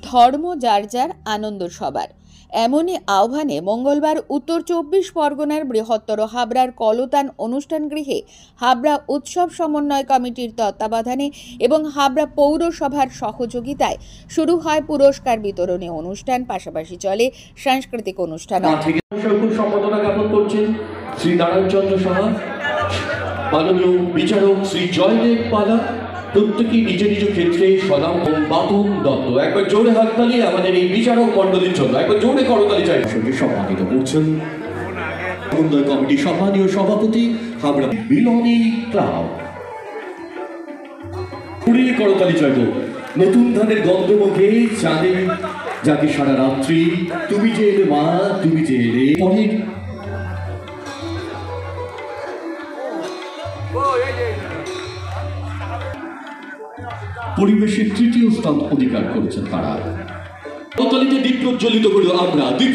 ধর্ম যার যার, আনন্দ সবার। এমনই আহ্বানে মঙ্গলবার উত্তর 24 পরগনার বৃহত্তর হাবড়ার কলতান অনুষ্ঠান গৃহে হাবড়া উৎসব সমন্বয় কমিটির তত্ত্বাবধানে এবং হাবড়া পৌরসভার সহযোগিতায় শুরু হয় পুরস্কার বিতরণী অনুষ্ঠান, পাশাপাশি চলে সাংস্কৃতিক অনুষ্ঠান। সম্পাদনা জ্ঞাপন করছেন শ্রী নারায়ণচন্দ্র সাহা, মাননীয় বিচারক শ্রী জয়দেব পালা, প্রত্যেকেই নিজ নিজ ক্ষেত্রে সনাম ও বাপন দত্ত। একবার জোরে হাততালি আমাদের এই বিচারক মণ্ডলীর জন্য, একবার জোরে করতালি চাই। সঙ্গে সম্মানিত করছেন সমন্বয় কমিটি সম্মানীয় সভাপতি হাবড়া মিলনী ক্লাব। জোরে করতালি চাইব। নতুন ধানের গন্ধমুখে চাঁদে যাকে সারা রাত্রি তুমি যে এলে মা, তুমি যে এলে পরের পরিবেশের তৃতীয় স্থান অধিকার করেছেন তারা। কলতালিতে দ্বীপ প্রজ্বলিত করল আমরা দ্বীপ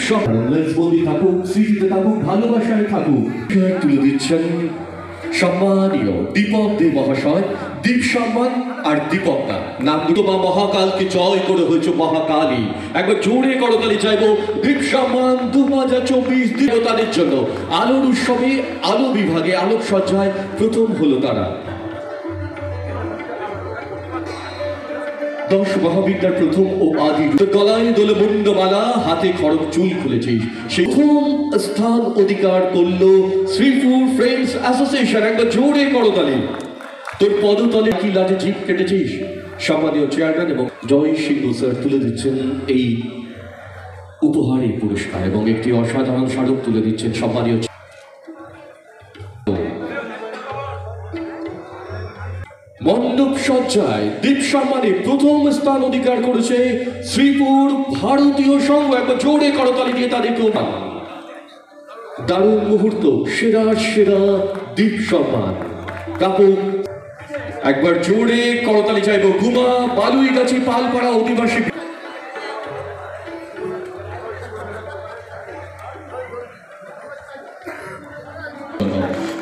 বন্দি থাকুক, স্মৃতিতে থাকুক, ভালোবাসায় থাকুক। তুলে দিচ্ছেন সম্মানীয় দীপক দে মহাশয়। দীপ সম্মান আর দীপক নাম দুটো মা মহাকালকে জয় করে হয়েছে মহাকালী। একবার জোরে করতালি চাইব। দীপ সম্মান 2024 দেবতাদের জন্য আলোর উৎসবে আলো বিভাগে আলোকসজ্জায় প্রথম হলো তারা। 10 মহাবিদ্যার প্রথম ও আদি গলায় দোলে মুন্ডমালা, হাতে খড়গ চুল খুলেছিস। সেই প্রথম স্থান অধিকার করলো শ্রীপুর ফ্রেন্ডস অ্যাসোসিয়েশন। একবার জোরে করতালি। তোর পদতলে কি লাজে জিভ কেটেছিস। সম্মানীয় চেয়ারম্যান এবং জয় সিংহ স্যার তুলে দিচ্ছেন এই উপহারী পুরস্কার এবং একটি অসাধারণ স্মারক তুলে দিচ্ছেন সম্মানীয় মণ্ডপ সজ্জায় দীপ সম্মানে প্রথম স্থান অধিকার করেছে শ্রীপুর ভারতীয় সংঘ। একবার জোরে করতালি দিয়ে তাদেরকে দারুণ মুহূর্ত, সেরা সেরা দীপ সম্মান কাপড়। একবার জোরে করতালি চাইব। গুমা বালুইগাছি পালপাড়া অধিবাসী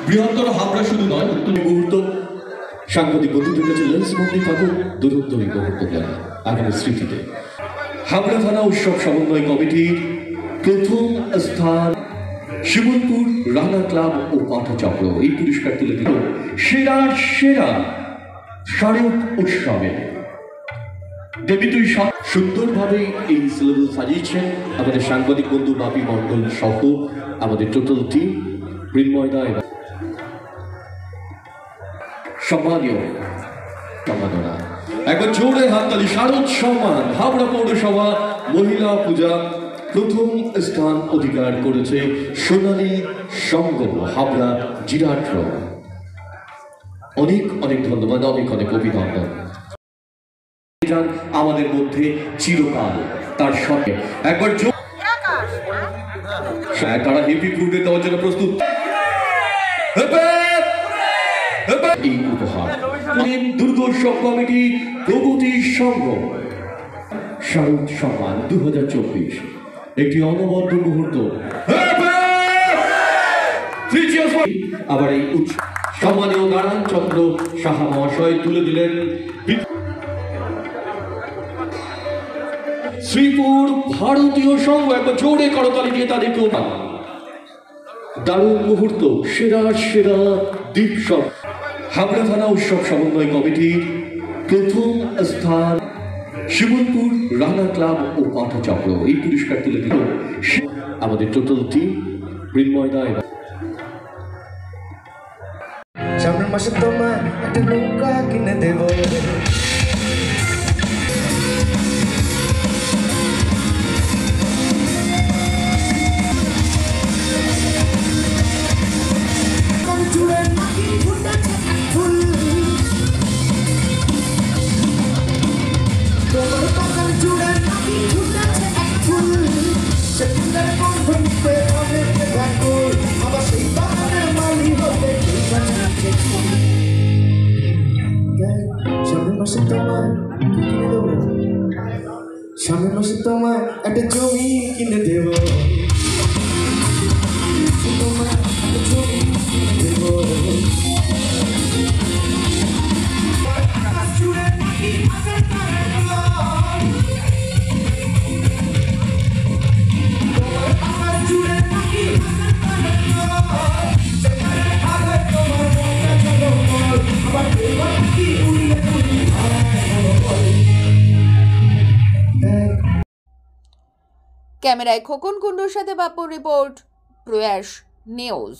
বৃহত্তর হাবড়া শুধু নয়, উত্তম মুহূর্ত সাংবাদিক বন্ধুদের কাছে লেন্স বন্দী থাকুক দূরত্বই মুহূর্ত দেয় আগামী স্মৃতিতে। হাবড়া থানা উৎসব সমন্বয় কমিটির প্রথম স্থান শিমুলপুর রানা ক্লাব ও পাঠচক্র। এই পুরস্কার তুলে দিল সেরা সেরা শারদ উৎসবে। দেবী তুই সুন্দরভাবে এই সিলেবাস সাজিয়েছেন আমাদের সাংবাদিক বন্ধু বাপি মণ্ডল সহ আমাদের টোটাল টিম। মৃন্ময়দা সম্মানীয় সম্মাননা। একবার জোরে হাততালি। শারদ সম্মান হাবড়া পৌরসভা মহিলা পূজা প্রথম স্থান অধিকার করেছে সোনালী সংঘ হাবড়া জিরাট রোড। অনেক অনেক ধন্যবাদ, অনেক অনেক অভিনন্দন। আমাদের মধ্যে চিরকাল তার সঙ্গে একবার তারা হেভি ফুডে দেওয়ার জন্য প্রস্তুত। এই উপহার দুর্গোৎসব কমিটি প্রগতি সংঘ শারদ সম্মান 2024 একটি অনবদ্য মুহূর্ত। আবার এই সম্মানীয় নারায়ণচন্দ্র সাহা মহাশয় তুলে দিলেন শ্রীপুর ভারতীয় সংঘ। একবার জোরে করতালি দিয়ে তাদেরকে দারুণ মুহূর্ত, সেরা সেরা দ্বীপ সব। হাবড়া থানা উৎসব সমন্বয় কমিটির প্রথম স্থান শিমুলপুর রানা ক্লাব ও পাঠচক্র। এই পুরস্কার তুলে দিল আমাদের টোটাল টিম। মৃন্ময়দা সামনের মাসে তোমায় একটা নৌকা কিনে দেব। সামনের মাসে তোমায় একটা জমি কিনে দেব। তোমায় একটা জমি কিনে দেব। ক্যামেরায় খোকন কুণ্ডুর সাথে বাপুর রিপোর্ট, প্রয়াস নিউজ।